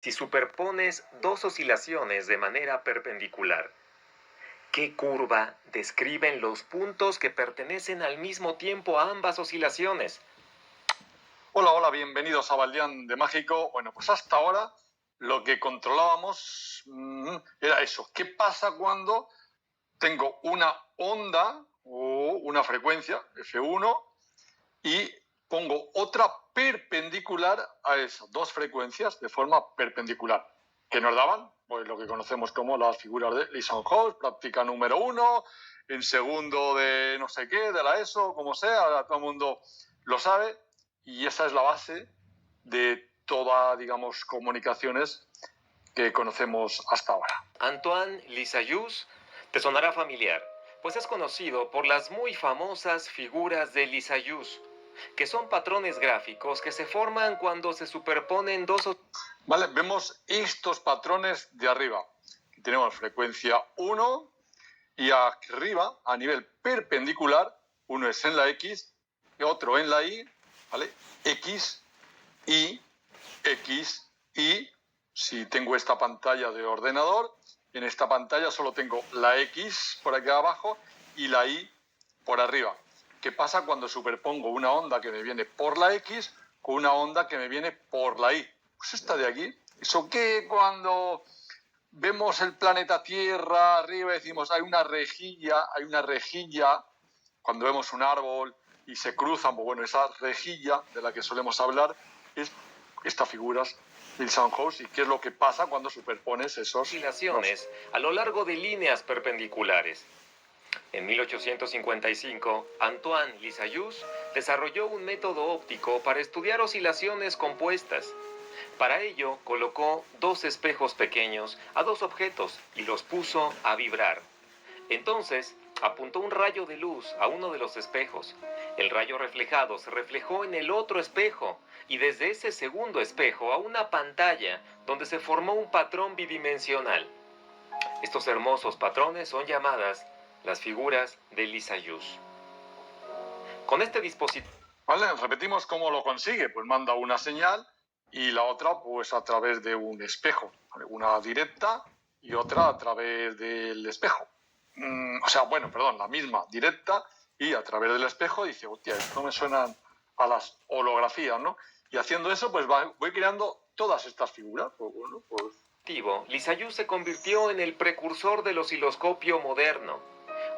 Si superpones dos oscilaciones de manera perpendicular, ¿qué curva describen los puntos que pertenecen al mismo tiempo a ambas oscilaciones? Hola, hola, bienvenidos a Baldeán de Mágico. Bueno, pues hasta ahora lo que controlábamos era eso. ¿Qué pasa cuando tengo una onda o una frecuencia, F1, y pongo otra perpendicular a esas dos frecuencias de forma perpendicular? ¿Qué nos daban? Pues lo que conocemos como las figuras de Lissonhouse, práctica número 1, en segundo de no sé qué, de la ESO, como sea, ahora todo el mundo lo sabe, y esa es la base de todas, digamos, comunicaciones que conocemos hasta ahora. Antoine Lissajous te sonará familiar, pues es conocido por las muy famosas figuras de Lissajous, que son patrones gráficos que se forman cuando se superponen dos. ¿Vale? Vemos estos patrones de arriba. Tenemos frecuencia 1 y arriba, a nivel perpendicular, uno es en la X y otro en la Y, ¿vale? X, Y, X, Y. Si tengo esta pantalla de ordenador, en esta pantalla solo tengo la X por aquí abajo y la Y por arriba. ¿Qué pasa cuando superpongo una onda que me viene por la X con una onda que me viene por la Y? Pues esta de aquí. Eso que cuando vemos el planeta Tierra arriba y decimos hay una rejilla, cuando vemos un árbol y se cruzan, pues bueno, esa rejilla de la que solemos hablar es estas figuras de Lissonhouse. ¿Y qué es lo que pasa cuando superpones esos Oscilaciones a lo largo de líneas perpendiculares. En 1855, Antoine Lissajous desarrolló un método óptico para estudiar oscilaciones compuestas. Para ello, colocó dos espejos pequeños a dos objetos y los puso a vibrar. Entonces, apuntó un rayo de luz a uno de los espejos. El rayo reflejado se reflejó en el otro espejo y desde ese segundo espejo a una pantalla donde se formó un patrón bidimensional. Estos hermosos patrones son llamadas las figuras de Lissajous. Con este dispositivo... ¿Vale? Repetimos cómo lo consigue. Pues manda una señal y la otra pues a través de un espejo. ¿Vale? Una directa y otra a través del espejo. La misma directa y a través del espejo dice, hostia, esto me suenan a las holografías, ¿no? Y haciendo eso pues voy creando todas estas figuras. Pues bueno, pues... Lissajous se convirtió en el precursor del osciloscopio moderno.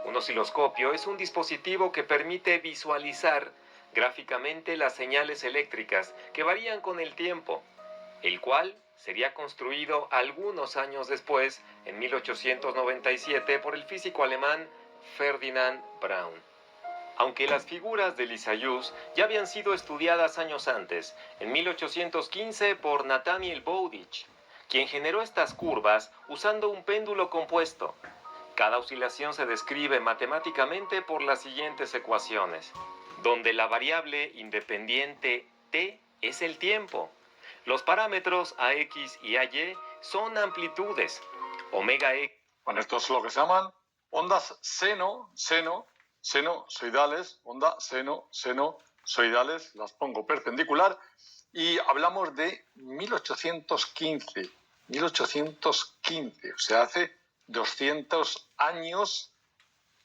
Un osciloscopio es un dispositivo que permite visualizar gráficamente las señales eléctricas que varían con el tiempo, el cual sería construido algunos años después, en 1897, por el físico alemán Ferdinand Braun. Aunque las figuras de Lissajous ya habían sido estudiadas años antes, en 1815 por Nathaniel Bowditch, quien generó estas curvas usando un péndulo compuesto. Cada oscilación se describe matemáticamente por las siguientes ecuaciones, donde la variable independiente t es el tiempo. Los parámetros ax y ay son amplitudes. Omega x. Bueno, esto es lo que se llaman ondas senosoidales, onda senosoidales, las pongo perpendicular y hablamos de 1815, o sea, hace 200 años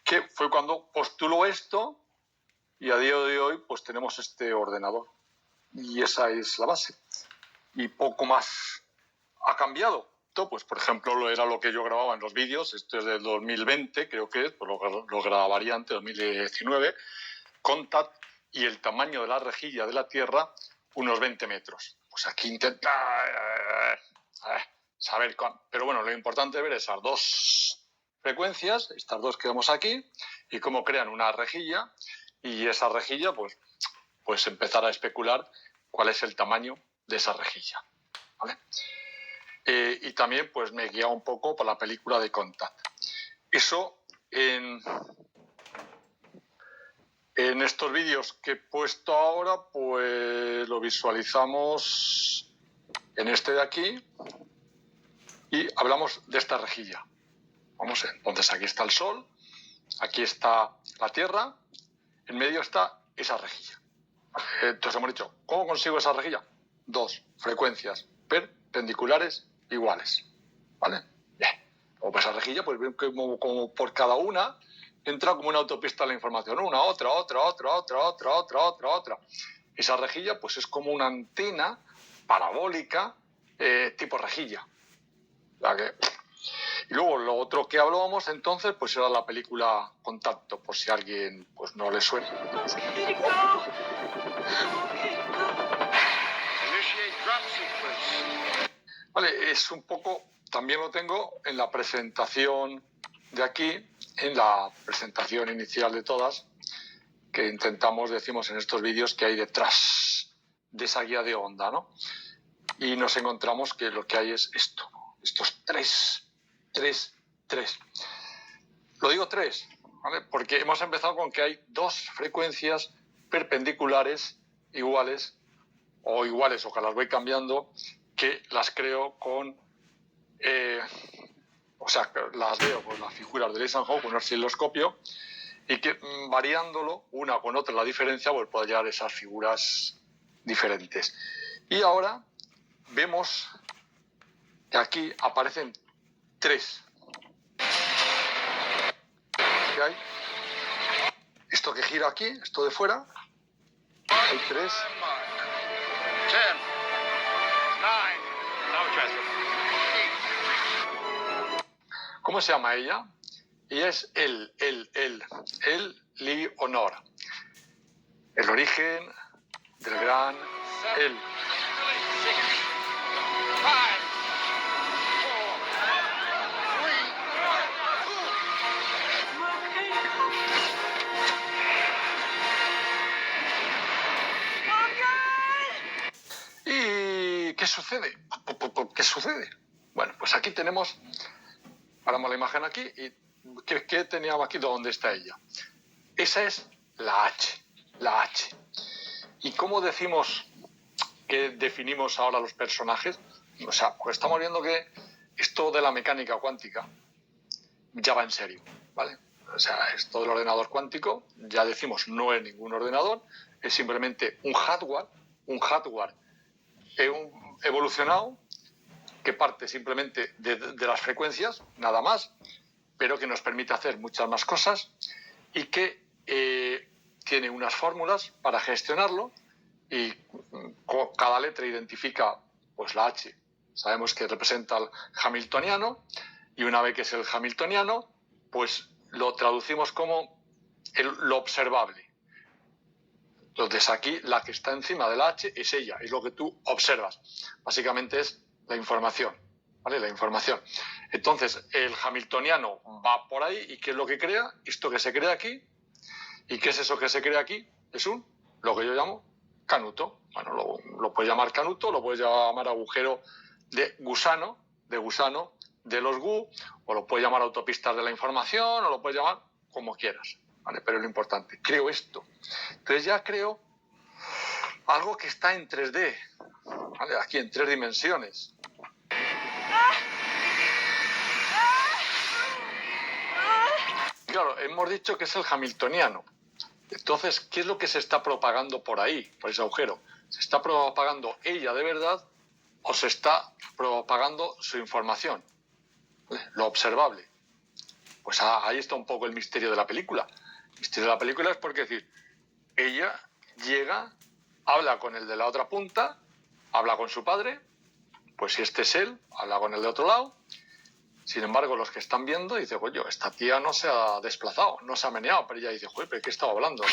que fue cuando postuló esto y a día de hoy pues tenemos este ordenador y esa es la base y poco más ha cambiado. Pues por ejemplo era lo que yo grababa en los vídeos, esto es del 2020 creo que es, pues lo grabaría antes, 2019, contact y el tamaño de la rejilla de la Tierra unos 20 metros. Pues aquí intenta saber pero bueno, lo importante es ver esas dos frecuencias, estas dos que vemos aquí, y cómo crean una rejilla, y esa rejilla pues empezar a especular cuál es el tamaño de esa rejilla, ¿vale? Y también pues me he guiado un poco por la película de Contact. Eso en estos vídeos que he puesto ahora pues lo visualizamos en este de aquí y hablamos de esta rejilla. Entonces aquí está el Sol, aquí está la Tierra, en medio está esa rejilla. Entonces hemos dicho, ¿cómo consigo esa rejilla? Dos frecuencias perpendiculares perpendiculares iguales. ¿Vale? Bien. Como esa rejilla, pues como por cada una entra como una autopista la información. Una, otra. Esa rejilla pues es como una antena parabólica tipo rejilla. Y luego lo otro que hablábamos entonces pues era la película Contacto, por si a alguien pues no le suena. Vale, es un poco, también lo tengo en la presentación de aquí, en la presentación inicial de todas, que decimos en estos vídeos que hay detrás de esa guía de onda, ¿no? Y nos encontramos que lo que hay es esto, estos tres. Lo digo tres, ¿vale? Porque hemos empezado con que hay dos frecuencias perpendiculares iguales o que las voy cambiando, que las creo con... las veo con las figuras de Eisenhower, con un osciloscopio, y que variándolo una con otra la diferencia, pues puedo hallar esas figuras diferentes. Y ahora vemos que aquí aparecen tres. ¿Qué hay? Esto que gira aquí, esto de fuera, hay tres. 10, 9, ¿Cómo se llama ella? Y es el Leonor. El origen del gran él. 6, 5, 4, 3. ¿Y qué sucede? ¿Qué sucede? Bueno, pues aquí tenemos, paramos la imagen aquí y ¿qué teníamos aquí? ¿Dónde está ella? Esa es la H. ¿Y cómo decimos que definimos ahora los personajes? O sea, pues estamos viendo que esto de la mecánica cuántica ya va en serio, ¿vale? O sea, esto del ordenador cuántico, ya decimos, no es ningún ordenador, es simplemente un hardware evolucionado que parte simplemente de las frecuencias, nada más, pero que nos permite hacer muchas más cosas y que tiene unas fórmulas para gestionarlo y cada letra identifica pues la H. Sabemos que representa el hamiltoniano y una vez que es el hamiltoniano, pues lo traducimos como lo observable. Entonces aquí la que está encima de la H es ella, es lo que tú observas. Básicamente es la información, ¿vale? La información. Entonces el hamiltoniano va por ahí y ¿qué es lo que crea? Esto que se crea aquí. ¿Y qué es eso que se crea aquí? Es lo que yo llamo canuto. Bueno, lo puedes llamar canuto, lo puedes llamar agujero de gusano de los GU, o lo puedes llamar autopistas de la información, o lo puedes llamar como quieras, ¿vale? Pero es lo importante, creo esto. Entonces ya creo algo que está en 3D, ¿vale? Aquí en 3 dimensiones. Claro, hemos dicho que es el hamiltoniano. Entonces, ¿qué es lo que se está propagando por ahí, por ese agujero? ¿Se está propagando ella de verdad o se está propagando su información? Lo observable. Pues ahí está un poco el misterio de la película. El misterio de la película es porque, decir, ella llega, habla con el de la otra punta, habla con su padre, pues si este es él, habla con el de otro lado. Sin embargo, los que están viendo dicen, oye, esta tía no se ha desplazado, no se ha meneado, pero ella dice, joder, ¿pero qué estaba hablando?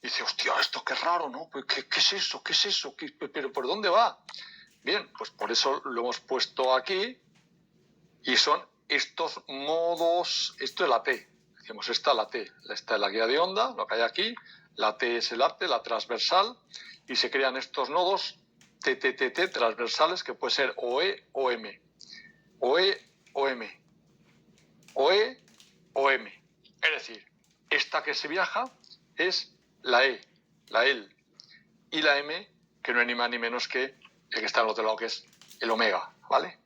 Dice, hostia, esto qué raro, ¿no? ¿Qué es eso? ¿Qué es eso? ¿Pero por dónde va? Bien, pues por eso lo hemos puesto aquí y son estos modos, esto es la T, decimos esta es la T, esta es la guía de onda, lo que hay aquí, la T es el arte, la transversal, y se crean estos nodos TTTT transversales que puede ser OE o M, OE o M, OE o M. Es decir, esta que se viaja es la E, la EL, y la M, que no es ni más ni menos que el que está al otro lado, que es el omega, ¿vale?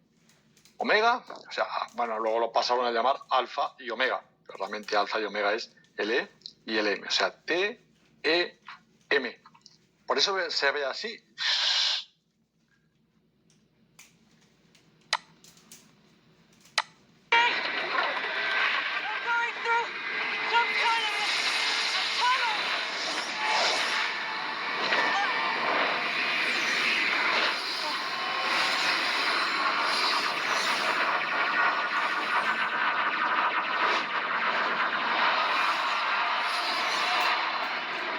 Omega, o sea, bueno, luego lo pasaron a llamar alfa y omega, pero realmente alfa y omega es el E y el M, o sea, T, E, M. Por eso se ve así.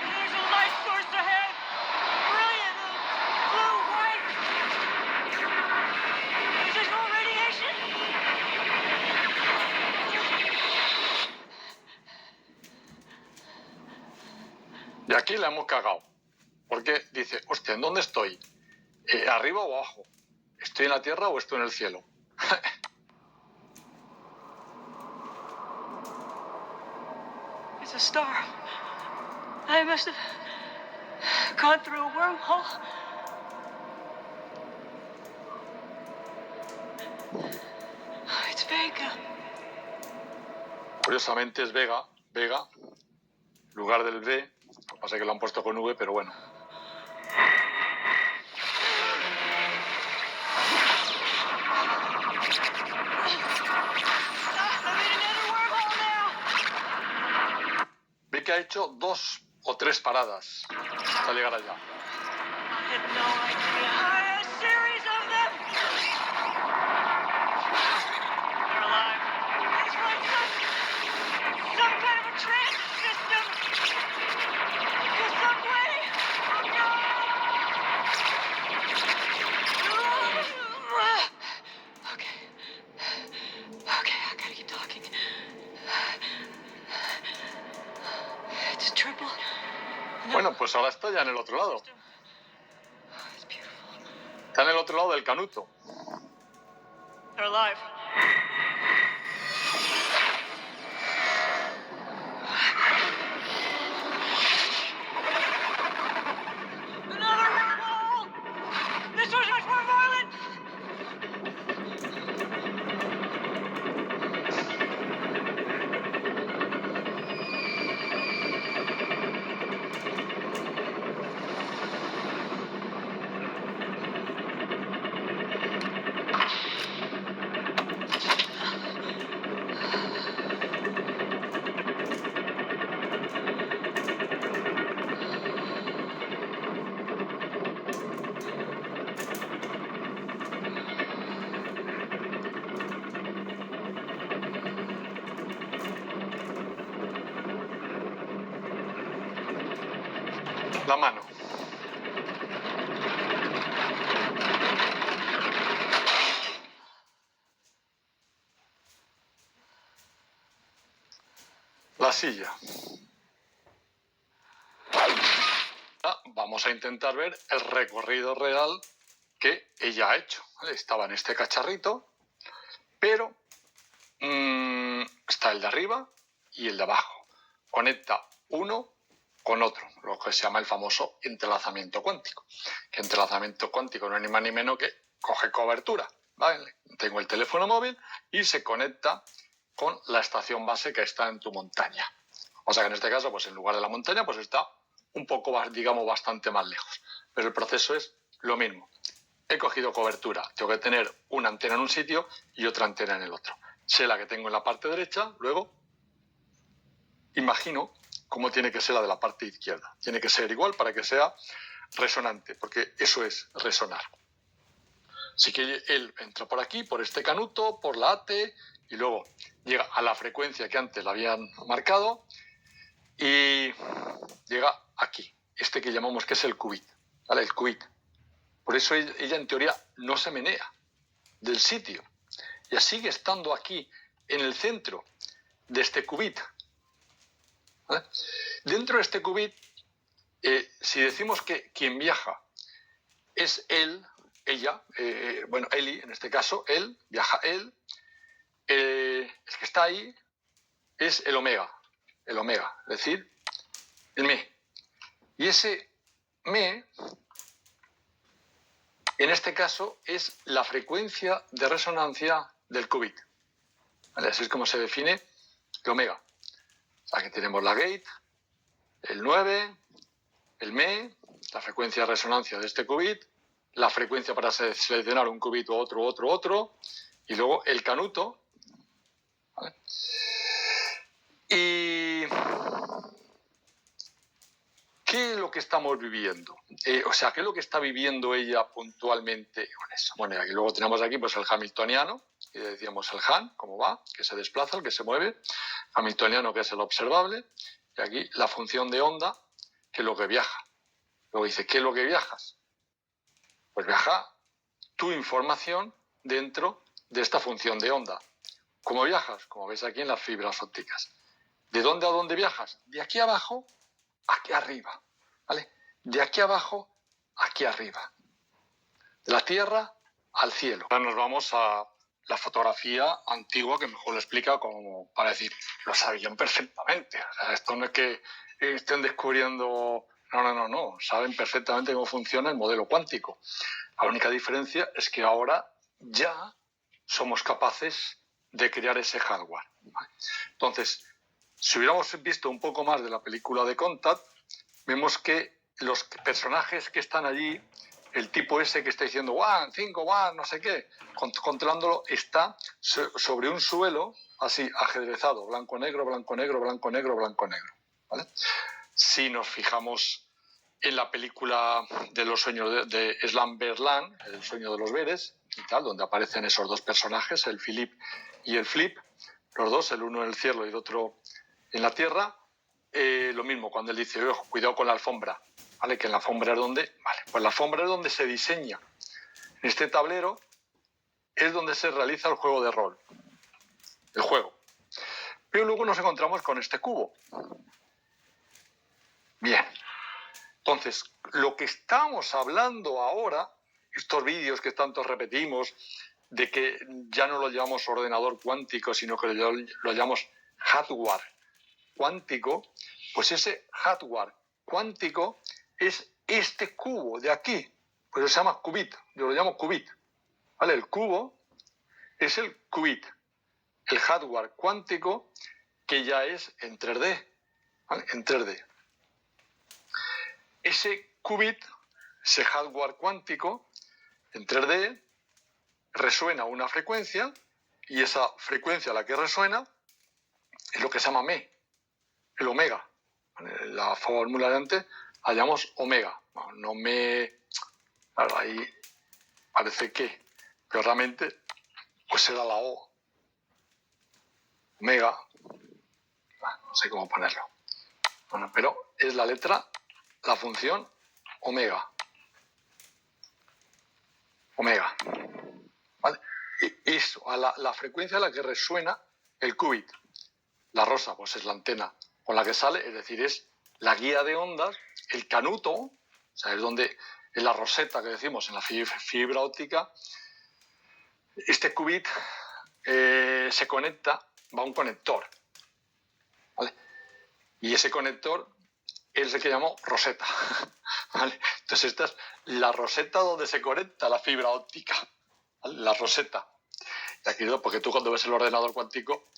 There's a light source ahead. Brilliant. Blue, white. Is this more radiation? Y aquí la hemos cagado. Porque dice, hostia, ¿en dónde estoy? ¿Arriba o abajo? ¿Estoy en la Tierra o estoy en el cielo? It's a star. I must have gone through a wormhole. It's Vega. Curiosamente es Vega, Vega, en lugar del V. Lo que pasa es que lo han puesto con V, pero bueno. I'm in another wormhole now. Ve que ha hecho 2 o 3 paradas hasta llegar allá. I had no idea. A series of them. They're alive. It's like some kind of a transit system. The subway. Oh no. Okay. Okay, I gotta keep talking. It's a triple. Bueno, pues ahora está ya en el otro lado. It's beautiful. Está en el otro lado del canuto. They're alive. Another wormhole! This was much more violent! La mano. La silla. Vamos a intentar ver el recorrido real que ella ha hecho. ¿Vale? Estaba en este cacharrito, pero está el de arriba y el de abajo. Conecta uno con otro, lo que se llama el famoso entrelazamiento cuántico. Que entrelazamiento cuántico no es ni más ni menos que coge cobertura. ¿Vale? Tengo el teléfono móvil y se conecta con la estación base que está en tu montaña. O sea que en este caso, pues en lugar de la montaña, pues está un poco, digamos, bastante más lejos. Pero el proceso es lo mismo. He cogido cobertura. Tengo que tener una antena en un sitio y otra antena en el otro. Sé la que tengo en la parte derecha, luego imagino cómo tiene que ser la de la parte izquierda. Tiene que ser igual para que sea resonante, porque eso es resonar. Así que él entra por aquí, por este canuto, por la AT, y luego llega a la frecuencia que antes la habían marcado y llega aquí, este que llamamos que es el qubit, ¿vale? El qubit. Por eso ella en teoría no se menea del sitio. Ya sigue estando aquí en el centro de este qubit. ¿Vale? Dentro de este qubit, si decimos que quien viaja es él, ella, bueno, Eli en este caso, él, viaja él, el que está ahí es el omega, es decir, el me. Y ese me, en este caso, es la frecuencia de resonancia del qubit. ¿Vale? Así es como se define el omega. O sea, que tenemos la gate, el 9, el me, la frecuencia de resonancia de este qubit, la frecuencia para seleccionar un qubit u otro, y luego el canuto. ¿Vale? ¿Y qué es lo que estamos viviendo? ¿Qué es lo que está viviendo ella puntualmente con eso? Bueno, y luego tenemos aquí pues, el hamiltoniano, y decíamos el Han, cómo va, que se desplaza, el que se mueve, hamiltoniano, que es el observable, y aquí la función de onda, que es lo que viaja. Luego dice, ¿qué es lo que viajas? Pues viaja tu información dentro de esta función de onda. ¿Cómo viajas? Como veis aquí en las fibras ópticas. ¿De dónde a dónde viajas? De aquí abajo a aquí arriba. ¿Vale? De aquí abajo a aquí arriba. De la Tierra al cielo. Ahora nos vamos a la fotografía antigua que mejor lo explica como para decir, lo sabían perfectamente. O sea, esto no es que estén descubriendo... No. Saben perfectamente cómo funciona el modelo cuántico. La única diferencia es que ahora ya somos capaces de crear ese hardware. ¿Vale? Entonces, si hubiéramos visto un poco más de la película de Contact, vemos que los personajes que están allí, el tipo ese que está diciendo 1, 5, 1, no sé qué, controlándolo, está sobre un suelo así ajedrezado, blanco, negro, blanco, negro, blanco, negro, blanco, negro. ¿Vale? Si nos fijamos en la película de los sueños de Slumber Land, El sueño de los Veres, y tal, donde aparecen esos dos personajes, el Philip y el Flip, los dos, el uno en el cielo y el otro en la tierra, lo mismo, cuando él dice, ojo, cuidado con la alfombra, ¿vale? Que en la alfombra es donde, vale, pues la alfombra es donde se diseña. En este tablero es donde se realiza el juego de rol, el juego. Pero luego nos encontramos con este cubo. Bien. Entonces, lo que estamos hablando ahora, estos vídeos que tanto repetimos, de que ya no lo llamamos ordenador cuántico, sino que lo llamamos hardware cuántico, pues ese hardware cuántico es este cubo de aquí, pues se llama qubit, yo lo llamo qubit, ¿vale? El cubo es el qubit, el hardware cuántico que ya es en 3D, ¿vale? En 3D. Ese qubit, ese hardware cuántico, en 3D, resuena una frecuencia y esa frecuencia a la que resuena es lo que se llama me, el omega. La fórmula de antes la llamamos omega. No me... Claro, ahí parece que, pero realmente pues será la O. Omega. No sé cómo ponerlo. Bueno, pero es la letra, la función omega. Omega. ¿Vale? Y eso, a la frecuencia a la que resuena el qubit. La rosa, pues es la antena con la que sale, es decir, es la guía de ondas, el canuto, o sea, es donde, en la roseta que decimos, en la fibra óptica, este qubit se conecta, va a un conector, ¿vale? Y ese conector es el que llamamos roseta, ¿vale? Entonces esta es la roseta donde se conecta la fibra óptica, ¿vale? La roseta. Y aquí, porque tú cuando ves el ordenador cuántico,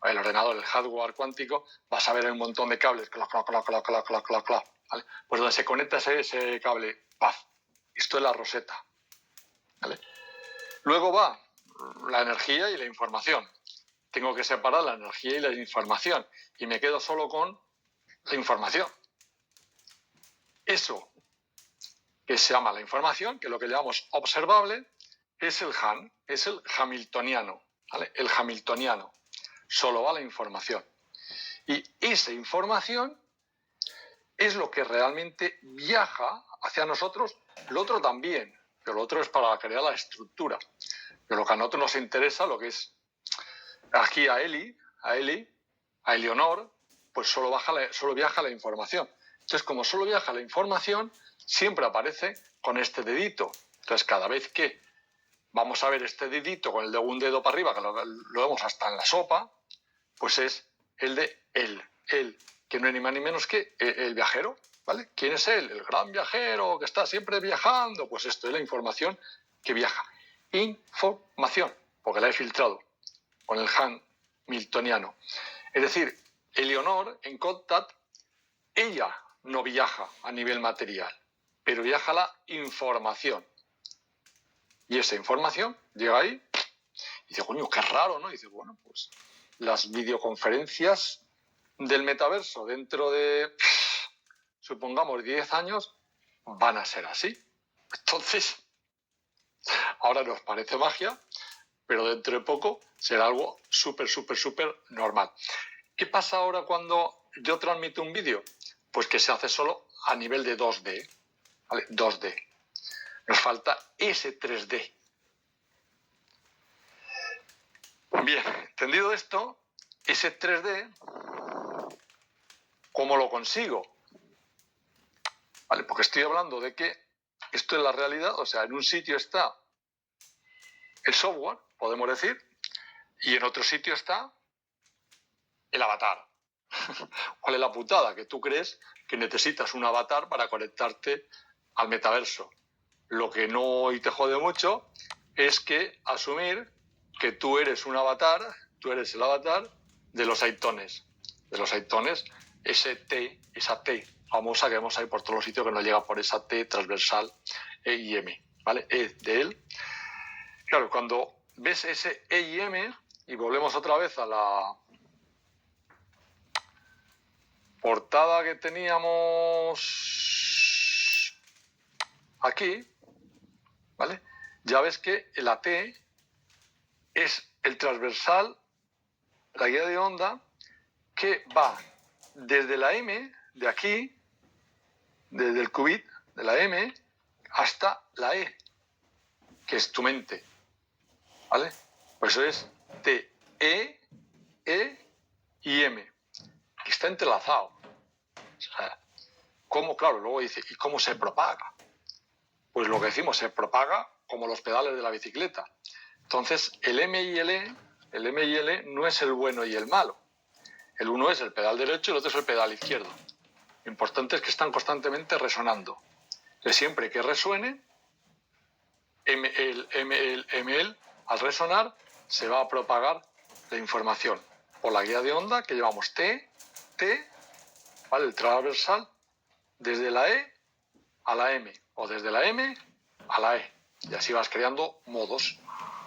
el ordenador, el hardware cuántico, vas a ver un montón de cables, clac, clac, clac, clac, clac, clac, clac, clac, ¿vale? Pues donde se conecta ese cable, ¡paf! Esto es la roseta, ¿vale? Luego va la energía y la información. Tengo que separar la energía y la información y me quedo solo con la información. Eso que se llama la información, que es lo que llamamos observable, es el Han, es el hamiltoniano, ¿vale? El hamiltoniano. Solo va la información. Y esa información es lo que realmente viaja hacia nosotros. Lo otro también, pero lo otro es para crear la estructura. Pero lo que a nosotros nos interesa, lo que es aquí a Eleonor, pues solo viaja la información. Entonces, como solo viaja la información, siempre aparece con este dedito. Entonces, cada vez que vamos a ver este dedito con el de un dedo para arriba, que lo vemos hasta en la sopa, pues es el de él, que no es ni más ni menos que el viajero, ¿vale? ¿Quién es él? El gran viajero que está siempre viajando. Pues esto es la información que viaja. Información, porque la he filtrado con el Hamiltoniano. Es decir, Eleonor en Contact, ella no viaja a nivel material, pero viaja la información. Y esa información llega ahí y dice, coño, qué raro, ¿no? Y dice, bueno, pues las videoconferencias del metaverso dentro de, supongamos, 10 años, van a ser así. Entonces, ahora nos parece magia, pero dentro de poco será algo súper normal. ¿Qué pasa ahora cuando yo transmito un vídeo? Pues que se hace solo a nivel de 2D, ¿vale? 2D. Nos falta ese 3D. Bien, entendido esto, ese 3D, ¿cómo lo consigo? Vale, porque estoy hablando de que esto es la realidad, o sea, en un sitio está el software, podemos decir, y en otro sitio está el avatar. ¿Cuál es la putada? Que tú crees que necesitas un avatar para conectarte al metaverso. Lo que no y te jode mucho es que asumir que tú eres un avatar, tú eres el avatar de los aitones. De los aitones, esa T famosa que vemos ahí por todos los sitios que nos llega por esa T transversal E y M, ¿vale? E de él. Claro, cuando ves ese E y M, y volvemos otra vez a la portada que teníamos aquí, ¿vale? Ya ves que la T es el transversal, la guía de onda, que va desde la M, de aquí, desde el qubit de la M, hasta la E, que es tu mente, ¿vale? Por eso es T, E y M, que está entrelazado. O sea, ¿cómo? Claro, luego dice, ¿y cómo se propaga? Pues lo que decimos, se propaga como los pedales de la bicicleta. Entonces, el M y el E no es el bueno y el malo. El uno es el pedal derecho y el otro es el pedal izquierdo. Lo importante es que están constantemente resonando. Que siempre que resuene, ML, al resonar, se va a propagar la información por la guía de onda que llevamos T, ¿vale? El transversal, desde la E a la M, o desde la M a la E. Y así vas creando modos,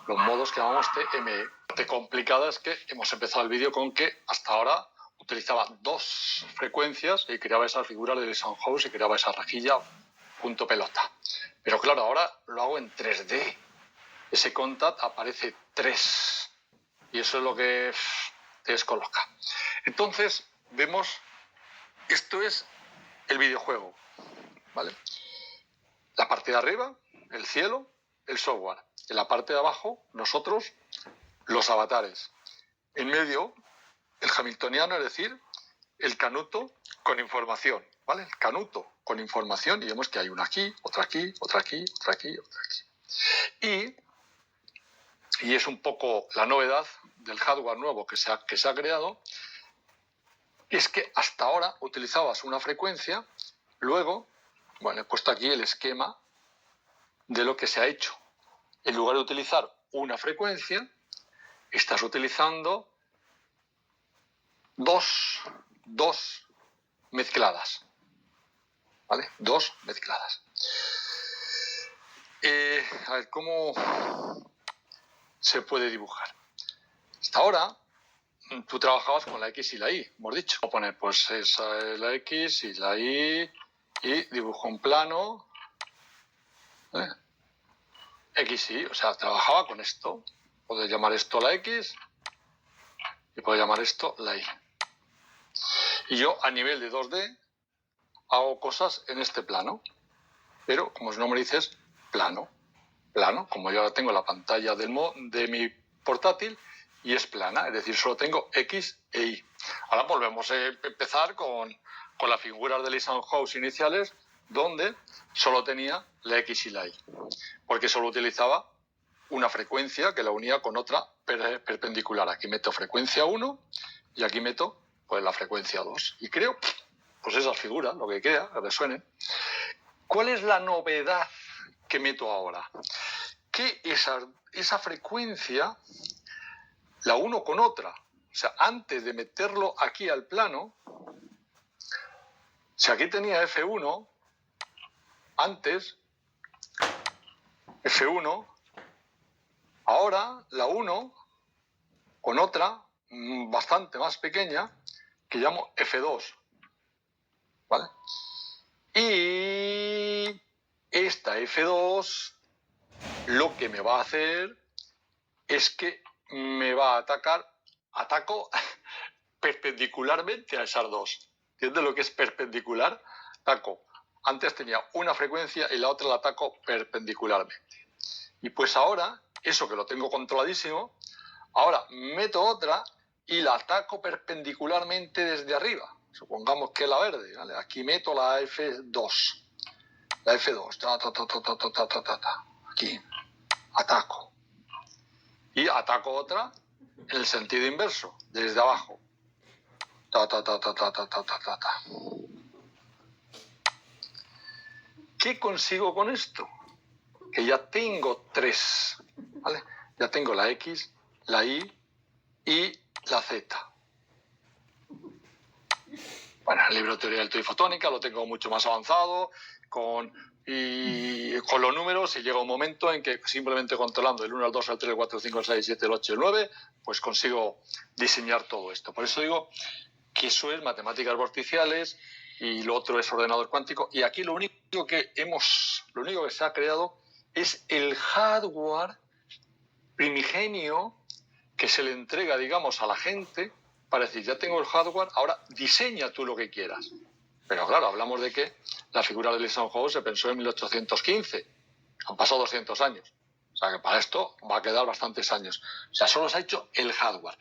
los modos que llamamos TME. La parte complicada es que hemos empezado el vídeo con que hasta ahora utilizaba 2 frecuencias y creaba esa figura de Soundhouse y creaba esa rejilla punto pelota. Pero claro, ahora lo hago en 3D. Ese contact aparece 3. Y eso es lo que te descoloca. Entonces, vemos, esto es el videojuego, ¿vale? La parte de arriba, el cielo, el software. En la parte de abajo, nosotros, los avatares. En medio, el hamiltoniano, es decir, el canuto con información, ¿vale? El canuto con información, y vemos que hay una aquí, otra aquí, otra aquí, otra aquí, otra aquí. Y es un poco la novedad del hardware nuevo que se ha creado, es que hasta ahora utilizabas una frecuencia, luego, bueno, he puesto aquí el esquema de lo que se ha hecho. En lugar de utilizar una frecuencia, estás utilizando dos mezcladas, ¿vale? 2 mezcladas. A ver, ¿cómo se puede dibujar? Hasta ahora, tú trabajabas con la X y la Y, hemos dicho. Voy a poner, pues, esa es la X y la Y, y dibujo un plano, ¿eh? X y Y, o sea, trabajaba con esto. Puedo llamar esto la X y puedo llamar esto la Y. Y yo, a nivel de 2D, hago cosas en este plano. Pero, como su nombre dice, es plano. Plano, como yo ahora tengo la pantalla de mi portátil y es plana, es decir, solo tengo X e Y. Ahora volvemos a empezar con las figuras de Soundhouse iniciales, donde solo tenía la X y la Y, porque solo utilizaba una frecuencia que la unía con otra perpendicular. Aquí meto frecuencia 1 y aquí meto pues la frecuencia 2 y creo pues esas figuras, lo que queda, que resuenen. ¿Cuál es la novedad que meto ahora? Que esa frecuencia la uno con otra. O sea, antes de meterlo aquí al plano, si aquí tenía F1, antes, F1, ahora la 1 con otra bastante más pequeña que llamo F2, ¿vale? Y esta F2 lo que me va a hacer es que me va a ataco perpendicularmente a esas dos. ¿Entiendes lo que es perpendicular? Ataco. Antes tenía una frecuencia y la otra la ataco perpendicularmente. Y pues ahora, eso que lo tengo controladísimo, ahora meto otra y la ataco perpendicularmente desde arriba. Supongamos que es la verde, ¿vale? Aquí meto la F2. La F2. Aquí. Ataco. Y ataco otra en el sentido inverso, desde abajo. ¿Qué consigo con esto? Que ya tengo tres, ¿vale? Ya tengo la X, la Y y la Z. Bueno, el libro de teoría del fotónica lo tengo mucho más avanzado, con los números, y llega un momento en que simplemente controlando el 1, el 2, el 3, el 4, el 5, el 6, el 7, el 8, el 9, pues consigo diseñar todo esto. Por eso digo que eso es matemáticas vorticiales y lo otro es ordenador cuántico. Y aquí lo único que se ha creado es el hardware primigenio que se le entrega, digamos, a la gente para decir, ya tengo el hardware, ahora diseña tú lo que quieras. Pero claro, hablamos de que la figura de Eisenhower se pensó en 1815. Han pasado 200 años. O sea que para esto va a quedar bastantes años. O sea, solo se ha hecho el hardware.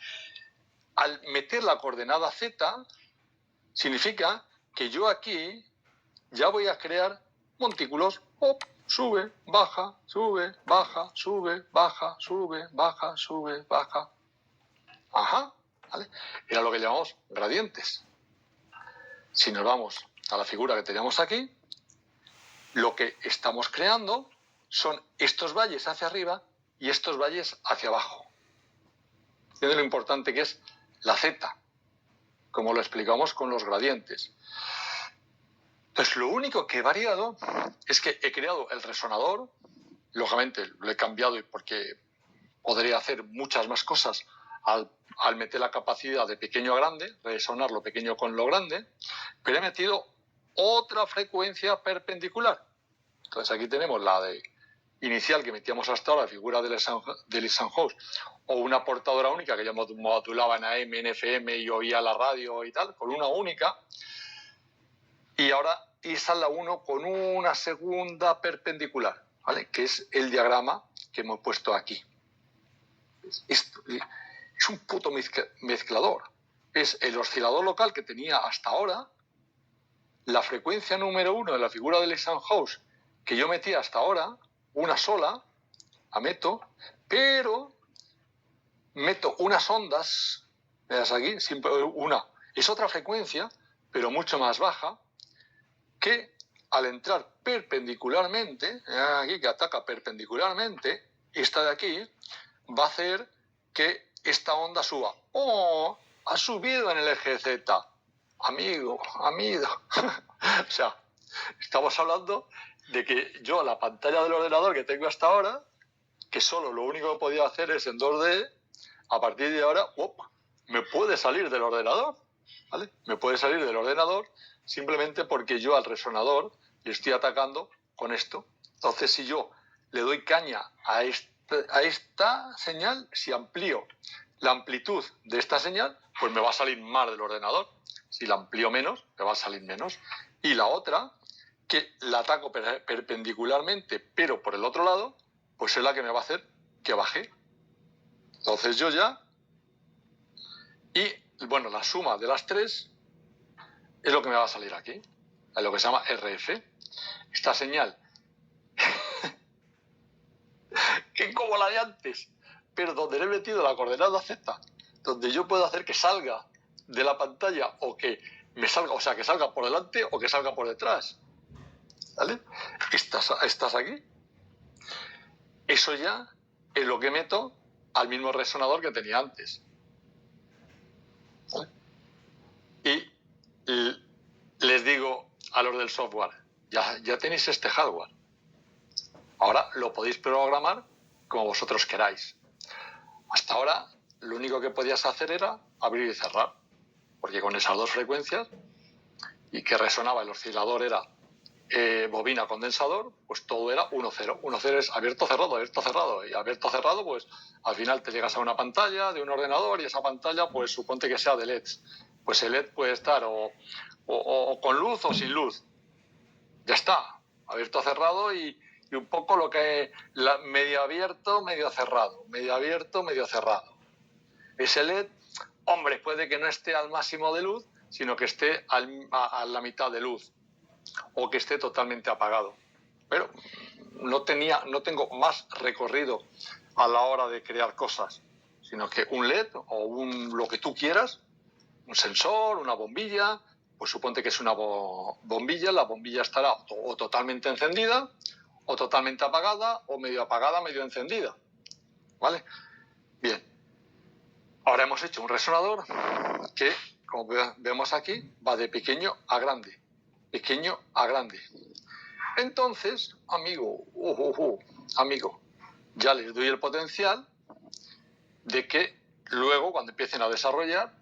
Al meter la coordenada Z, significa que yo aquí ya voy a crear montículos. Sube, baja, sube, baja, sube, baja, sube, baja, sube, baja. Ajá, ¿vale? Era lo que llamamos gradientes. Si nos vamos a la figura que tenemos aquí, lo que estamos creando son estos valles hacia arriba y estos valles hacia abajo. Fíjate lo importante que es la Z, como lo explicamos con los gradientes. Entonces, lo único que he variado es que he creado el resonador. Lógicamente lo he cambiado porque podría hacer muchas más cosas al meter la capacidad de pequeño a grande, resonar lo pequeño con lo grande, pero he metido otra frecuencia perpendicular. Entonces aquí tenemos la de inicial que metíamos hasta ahora, la figura del Eisenhower, o una portadora única que ya modulaba en AM, en FM y oía la radio y tal, con una única. Y ahora esa es la 1 con una segunda perpendicular, ¿vale? Que es el diagrama que hemos puesto aquí. Esto es un puto mezclador. Es el oscilador local que tenía hasta ahora, la frecuencia número 1 de la figura del Eisenhower que yo metía hasta ahora, una sola, la meto, pero meto unas ondas, veas aquí, siempre una, es otra frecuencia, pero mucho más baja, que al entrar perpendicularmente, aquí que ataca perpendicularmente, esta de aquí, va a hacer que esta onda suba. ¡Oh! Ha subido en el eje Z. Amigo. O sea, estamos hablando de que yo la pantalla del ordenador que tengo hasta ahora, que solo lo único que podía hacer es en 2D, a partir de ahora, me puede salir del ordenador, ¿vale? Me puede salir del ordenador simplemente porque yo al resonador le estoy atacando con esto. Entonces, si yo le doy caña a esta señal, si amplío la amplitud de esta señal, pues me va a salir más del ordenador. Si la amplío menos, me va a salir menos. Y la otra, que la ataco perpendicularmente, pero por el otro lado, pues es la que me va a hacer que baje. Entonces yo ya... Y, bueno, la suma de las tres es lo que me va a salir aquí. Es lo que se llama RF. Esta señal, que es como la de antes, pero donde le he metido la coordenada Z, donde yo puedo hacer que salga de la pantalla o que me salga, o sea, que salga por delante o que salga por detrás. ¿Vale? Estás aquí. Eso ya es lo que meto al mismo resonador que tenía antes. ¿Vale? Y les digo a los del software, ya tenéis este hardware. Ahora lo podéis programar como vosotros queráis. Hasta ahora lo único que podías hacer era abrir y cerrar, porque con esas dos frecuencias y que resonaba el oscilador era bobina condensador, pues todo era 1-0. 1-0 es abierto, cerrado, abierto, cerrado. Y abierto, cerrado, pues al final te llegas a una pantalla de un ordenador y esa pantalla, pues suponte que sea de LEDs. Pues el LED puede estar o con luz o sin luz. Ya está, abierto, cerrado y un poco lo que medio abierto, medio cerrado. Medio abierto, medio cerrado. Ese LED, hombre, puede que no esté al máximo de luz, sino que esté a la mitad de luz. O que esté totalmente apagado. Pero no tengo más recorrido a la hora de crear cosas, sino que un LED o lo que tú quieras, un sensor, una bombilla, pues suponte que es una bombilla, la bombilla estará o totalmente encendida, o totalmente apagada, medio encendida. ¿Vale? Bien. Ahora hemos hecho un resonador que, como vemos aquí, va de pequeño a grande. Pequeño a grande. Entonces, amigo, ya les doy el potencial de que luego, cuando empiecen a desarrollar,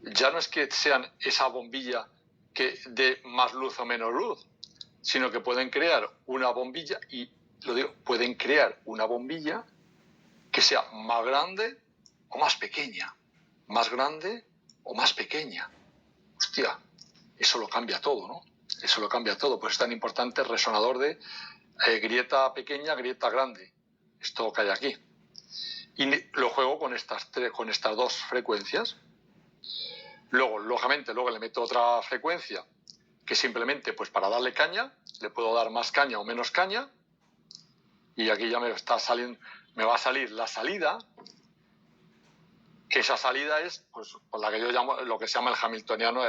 ya no es que sean esa bombilla que dé más luz o menos luz, sino que pueden crear una bombilla, y lo digo, pueden crear una bombilla que sea más grande o más pequeña. Más grande o más pequeña. Hostia, eso lo cambia todo, ¿no? Eso lo cambia todo. Pues es tan importante el resonador de grieta pequeña, grieta grande. Esto que hay aquí. Y lo juego con estas dos frecuencias. Luego, lógicamente, le meto otra frecuencia que simplemente, pues para darle caña, le puedo dar más caña o menos caña. Y aquí ya me va a salir la salida, que esa salida es pues la que yo llamo lo que se llama el hamiltoniano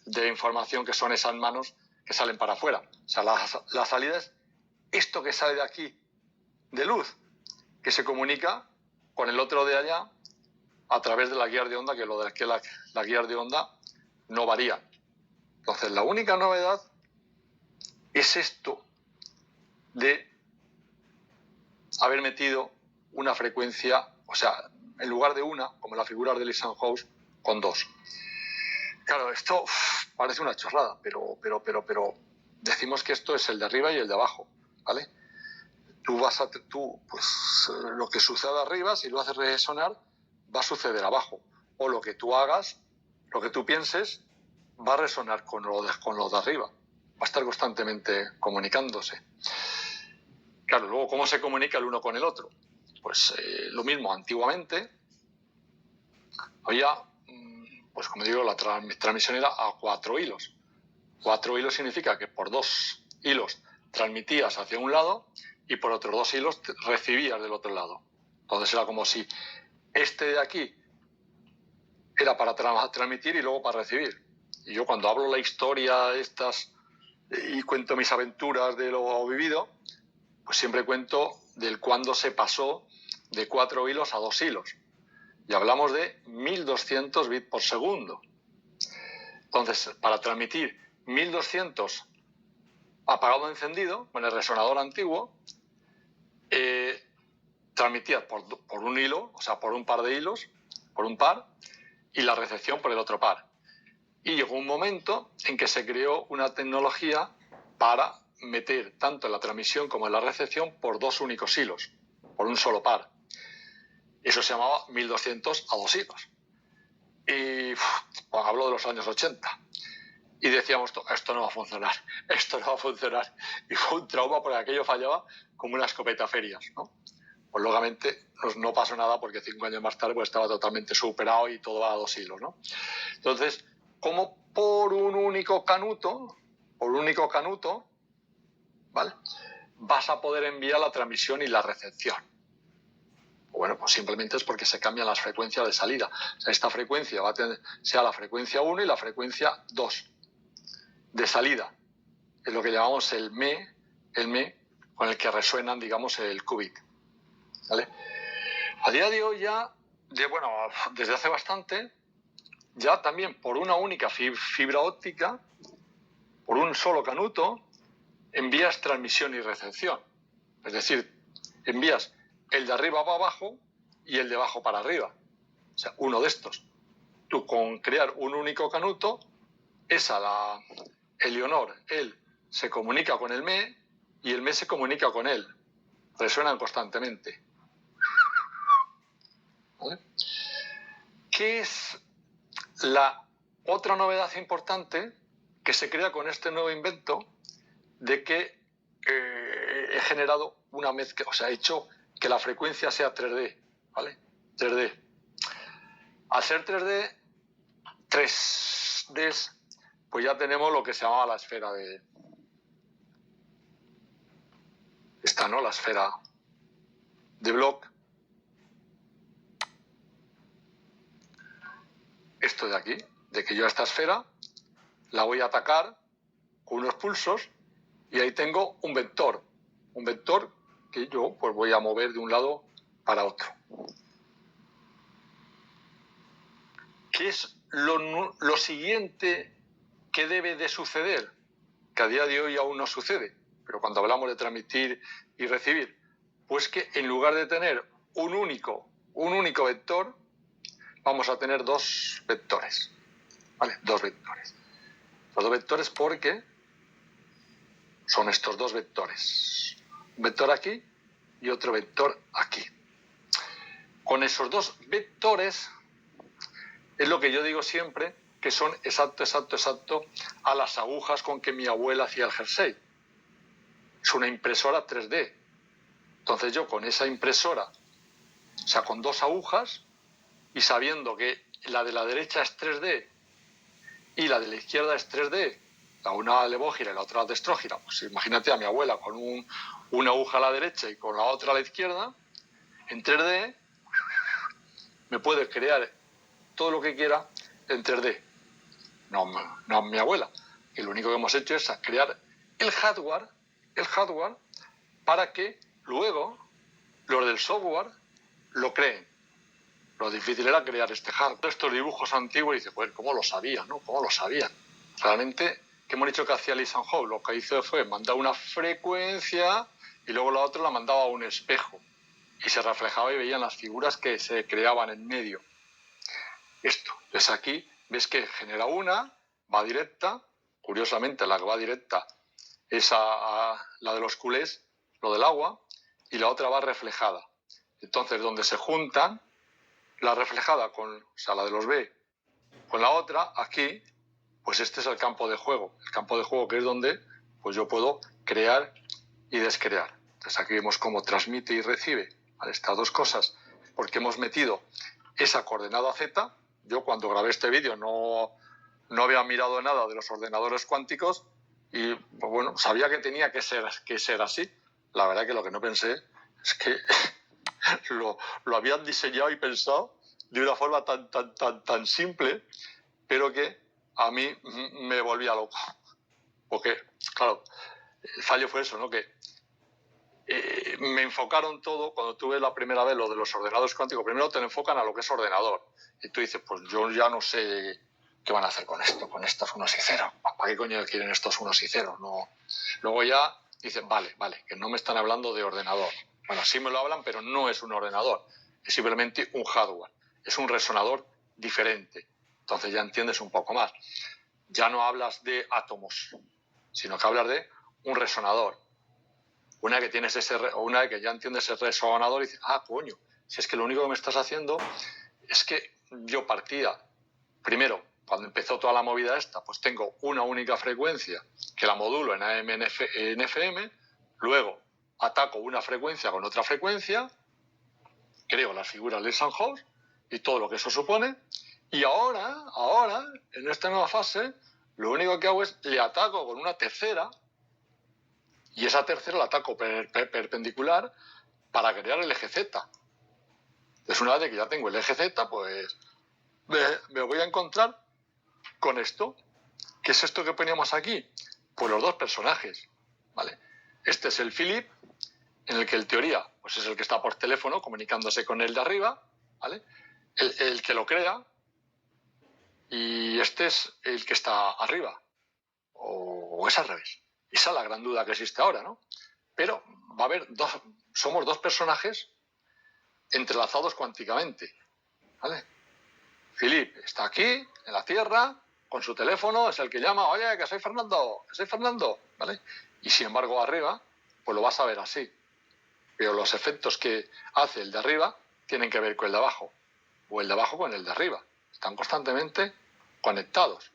de información, que son esas manos que salen para afuera. O sea, la salida es esto que sale de aquí de luz, que se comunica con el otro de allá a través de la guía de onda, que la guía de onda no varía. Entonces, la única novedad es esto de haber metido una frecuencia, o sea, en lugar de una, como la figura de Lessinghaus, con dos. Claro, esto parece una chorrada, pero decimos que esto es el de arriba y el de abajo, ¿vale? Pues lo que sucede arriba, si lo haces resonar, va a suceder abajo. O lo que tú hagas, lo que tú pienses, va a resonar con lo de arriba. Va a estar constantemente comunicándose. Claro, luego, ¿cómo se comunica el uno con el otro? Pues lo mismo, antiguamente había, pues como digo, la transmisión era a 4 hilos. 4 hilos significa que por 2 hilos transmitías hacia un lado y por otros 2 hilos recibías del otro lado. Entonces era como si este de aquí era para transmitir y luego para recibir. Y yo cuando hablo la historia y cuento mis aventuras de lo vivido, pues siempre cuento del cuándo se pasó de 4 hilos a 2 hilos. Y hablamos de 1200 bits por segundo. Entonces, para transmitir 1200 apagado o encendido, con el resonador antiguo, transmitía por un hilo, o sea, por un par de hilos, por un par, y la recepción por el otro par. Y llegó un momento en que se creó una tecnología para meter tanto en la transmisión como en la recepción por 2 únicos hilos, por un solo par. Eso se llamaba 1200 a 2 hilos. Y pues, hablo de los años 80. Y decíamos, esto no va a funcionar, esto no va a funcionar. Y fue un trauma porque aquello fallaba como una escopeta ferias, ¿no? Pues lógicamente no pasó nada porque 5 años más tarde pues, estaba totalmente superado y todo va a 2 hilos, ¿no? Entonces, como por un único canuto, ¿vale? Vas a poder enviar la transmisión y la recepción. bueno, pues simplemente es porque se cambian las frecuencias de salida. O sea, esta frecuencia va a tener, sea la frecuencia 1 y la frecuencia 2 de salida. Es lo que llamamos el ME con el que resuenan, digamos, el qubit. ¿Vale? A día de hoy ya, bueno, desde hace bastante, ya también por una única fibra óptica, por un solo canuto, envías transmisión y recepción. Es decir, envías el de arriba para abajo y el de abajo para arriba. O sea, uno de estos. Tú con crear un único canuto, el ionor, él se comunica con el ME y el ME se comunica con él. Resuenan constantemente. ¿Vale? ¿Qué es la otra novedad importante que se crea con este nuevo invento de que he generado una mezcla, o sea, he hecho que la frecuencia sea 3D, ¿vale? 3D. Al ser 3D, 3D, pues ya tenemos lo que se llamaba la esfera de... Esta, ¿no? La esfera de Bloch. Esto de aquí, de que yo a esta esfera la voy a atacar con unos pulsos y ahí tengo un vector que yo pues voy a mover de un lado para otro. ¿Qué es lo siguiente que debe de suceder? Que a día de hoy aún no sucede, pero cuando hablamos de transmitir y recibir, pues que en lugar de tener un único vector, vamos a tener dos vectores. ¿Vale? Dos vectores. Los dos vectores porque son estos dos vectores. Un vector aquí y otro vector aquí. Con esos dos vectores es lo que yo digo siempre, que son exacto a las agujas con que mi abuela hacía el jersey. Es una impresora 3D. Entonces yo con esa impresora, o sea, con dos agujas, y sabiendo que la de la derecha es 3D y la de la izquierda es 3D, la una levógira y la otra destrógira, pues imagínate a mi abuela con una aguja a la derecha y con la otra a la izquierda, en 3D me puede crear todo lo que quiera en 3D. No mi abuela, que lo único que hemos hecho es crear el hardware para que luego los del software lo creen. Lo difícil era crear este hardware. Estos dibujos antiguos, y dice, pues, ¿cómo lo sabían? ¿No? ¿Cómo lo sabían? Realmente, ¿qué hemos dicho que hacía Eisenhower? Lo que hizo fue mandar una frecuencia y luego la otra la mandaba a un espejo. Y se reflejaba y veían las figuras que se creaban en medio. Esto. Entonces aquí ves que genera una, va directa. Curiosamente, la que va directa es la de los culés, lo del agua, y la otra va reflejada. Entonces, donde se juntan, la reflejada o sea, la de los B, con la otra, aquí, pues este es el campo de juego. El campo de juego que es donde pues yo puedo crear y descrear. Entonces aquí vemos cómo transmite y recibe, ¿vale? Estas dos cosas, porque hemos metido esa coordenada Z. Yo cuando grabé este vídeo no había mirado nada de los ordenadores cuánticos y, pues bueno, sabía que tenía que ser así. La verdad que lo que no pensé es que lo habían diseñado y pensado de una forma tan simple, pero que a mí me volvía loco. Porque, claro, el fallo fue eso, ¿no? Que me enfocaron todo, cuando tuve la primera vez lo de los ordenadores cuánticos, primero te lo enfocan a lo que es ordenador. Y tú dices, pues yo ya no sé qué van a hacer con esto, con estos unos y ceros. ¿Para qué coño quieren estos unos y ceros? No. Luego ya dicen, vale, que no me están hablando de ordenador. Bueno, sí me lo hablan, pero no es un ordenador. Es simplemente un hardware. Es un resonador diferente. Entonces ya entiendes un poco más. Ya no hablas de átomos, sino que hablas de un resonador. Una vez que ya entiendes el resonador y dices, coño, si es que lo único que me estás haciendo es que yo partía, primero, cuando empezó toda la movida esta, pues tengo una única frecuencia que la modulo en AM, en FM, luego ataco una frecuencia con otra frecuencia, creo las figuras de Eisenhower y todo lo que eso supone, y ahora, en esta nueva fase, lo único que hago es le ataco con una tercera, y esa tercera la ataco perpendicular para crear el eje Z. Entonces, una vez que ya tengo el eje Z, pues me voy a encontrar con esto. ¿Qué es esto que poníamos aquí? Pues los dos personajes, ¿vale? Este es el Philip, en el que en teoría pues es el que está por teléfono comunicándose con el de arriba, ¿vale? El que lo crea, y este es el que está arriba, o es al revés. Esa es la gran duda que existe ahora, ¿no? Pero va a haber somos dos personajes entrelazados cuánticamente, ¿vale? Philip está aquí, en la Tierra, con su teléfono, es el que llama, oye, que soy Fernando, ¿vale? Y sin embargo arriba, pues lo vas a ver así. Pero los efectos que hace el de arriba tienen que ver con el de abajo, o el de abajo con el de arriba. Están constantemente conectados.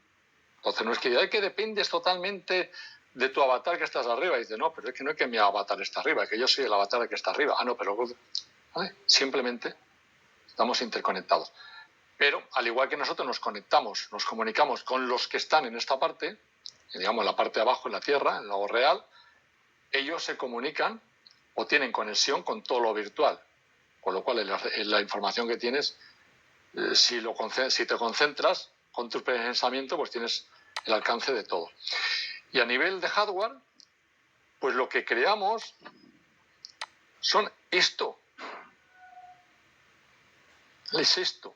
Entonces no es que diga que dependes totalmente de tu avatar que estás arriba. Y dice, no, pero es que no es que mi avatar está arriba, es que yo soy el avatar que está arriba. Ah, no, pero ¿vale? Simplemente estamos interconectados. Pero al igual que nosotros nos conectamos, nos comunicamos con los que están en esta parte, digamos en la parte de abajo, en la Tierra, en lo real, ellos se comunican o tienen conexión con todo lo virtual. Con lo cual, la información que tienes, si te concentras con tu pensamiento, pues tienes el alcance de todo. Y a nivel de hardware, pues lo que creamos son esto. Es esto.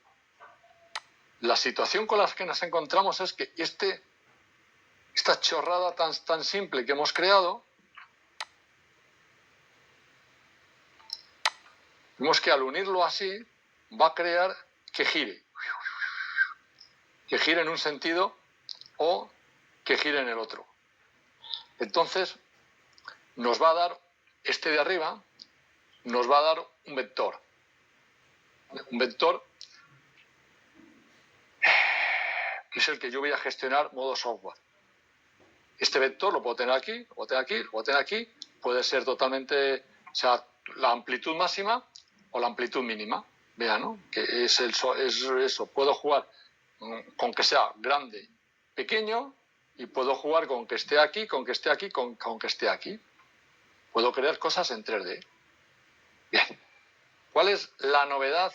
La situación con la que nos encontramos es que esta chorrada tan simple que hemos creado, vemos que al unirlo así va a crear que gire en un sentido o que gire en el otro. Entonces nos va a dar, este de arriba, nos va a dar un vector. Un vector que es el que yo voy a gestionar modo software. Este vector lo puedo tener aquí, lo puedo tener aquí, lo puedo tener aquí. Puede ser totalmente, o sea, la amplitud máxima o la amplitud mínima. Vean, ¿no? Que es eso. Puedo jugar con que sea grande, pequeño, y puedo jugar con que esté aquí, con que esté aquí, con que esté aquí. Puedo crear cosas en 3D. Bien. ¿Cuál es la novedad?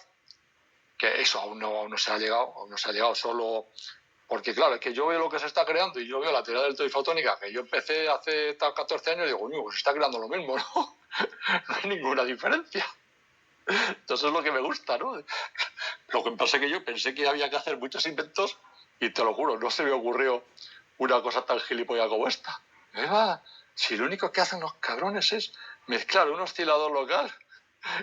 Que eso aún no se ha llegado, solo porque, claro, es que yo veo lo que se está creando y yo veo la teoría del todo y fotónica, que yo empecé hace 14 años y digo, pues se está creando lo mismo, ¿no? No hay ninguna diferencia. Entonces es lo que me gusta, ¿no? Lo que pasa es que yo pensé que había que hacer muchos inventos y te lo juro, no se me ocurrió una cosa tan gilipollas como esta. Si lo único que hacen los cabrones es mezclar un oscilador local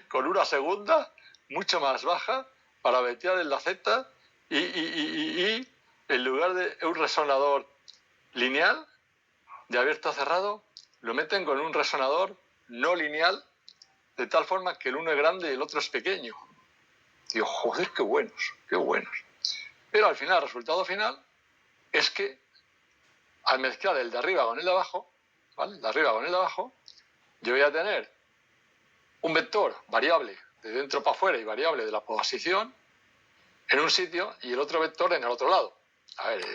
con una segunda mucho más baja para meter en la Z y en lugar de un resonador lineal de abierto a cerrado, lo meten con un resonador no lineal, de tal forma que el uno es grande y el otro es pequeño. Digo, joder, qué buenos, qué buenos. Pero al final, el resultado final es que al mezclar el de arriba con el de abajo, ¿vale? El de arriba con el de abajo, yo voy a tener un vector variable de dentro para afuera y variable de la posición en un sitio y el otro vector en el otro lado. A ver,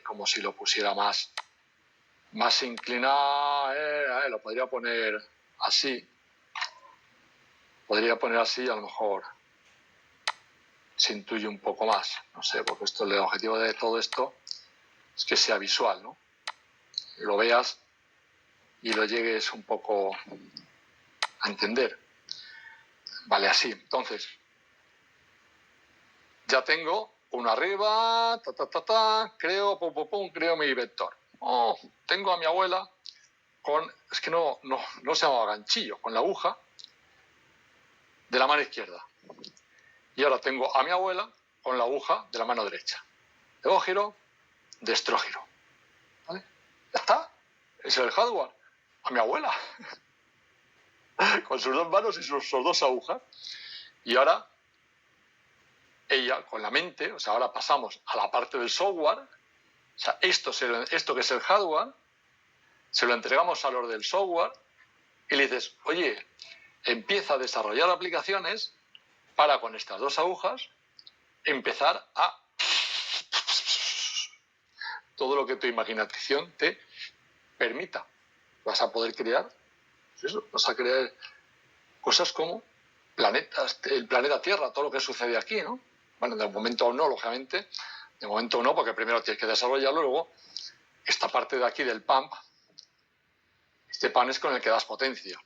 como si lo pusiera más inclinado, lo podría poner así. Podría poner así, a lo mejor se intuye un poco más. No sé, porque el objetivo de todo esto es que sea visual, ¿no? Lo veas y lo llegues un poco a entender. Vale, así. Entonces, ya tengo uno arriba, creo, creo mi vector. Tengo a mi abuela con, es que no se llamaba ganchillo, con la aguja de la mano izquierda. Y ahora tengo a mi abuela con la aguja de la mano derecha. Luego giro, destrogiro. ¿Vale? Ya está. Ese es el hardware. A mi abuela. Con sus dos manos y sus dos agujas. Y ahora ella, con la mente, o sea, ahora pasamos a la parte del software. O sea, esto que es el hardware, se lo entregamos a los del software y le dices, oye, empieza a desarrollar aplicaciones para con estas dos agujas empezar a todo lo que tu imaginación te permita. Vas a poder crear, pues eso, vas a crear cosas como planetas, el planeta Tierra, todo lo que sucede aquí, ¿no? Bueno, de momento no, lógicamente. De momento no, porque primero tienes que desarrollarlo, luego esta parte de aquí del pump, este pan es con el que das potencia.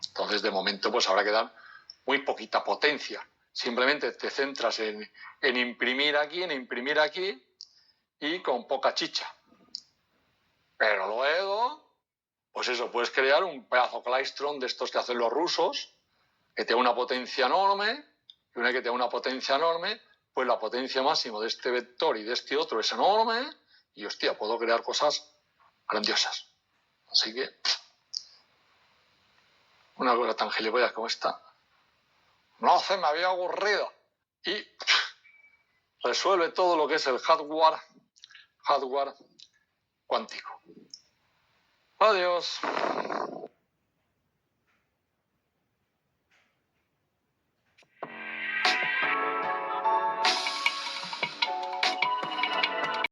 Entonces, de momento, pues habrá que dar muy poquita potencia. Simplemente te centras en imprimir aquí y con poca chicha. Pero luego, pues eso, puedes crear un pedazo Klystron de estos que hacen los rusos, que te da una potencia enorme, y una vez que te da una potencia enorme, pues la potencia máxima de este vector y de este otro es enorme, y hostia, puedo crear cosas grandiosas. Así que, una cosa tan gilipollas como esta, no se me había aburrido. Y resuelve todo lo que es el hardware cuántico. Adiós.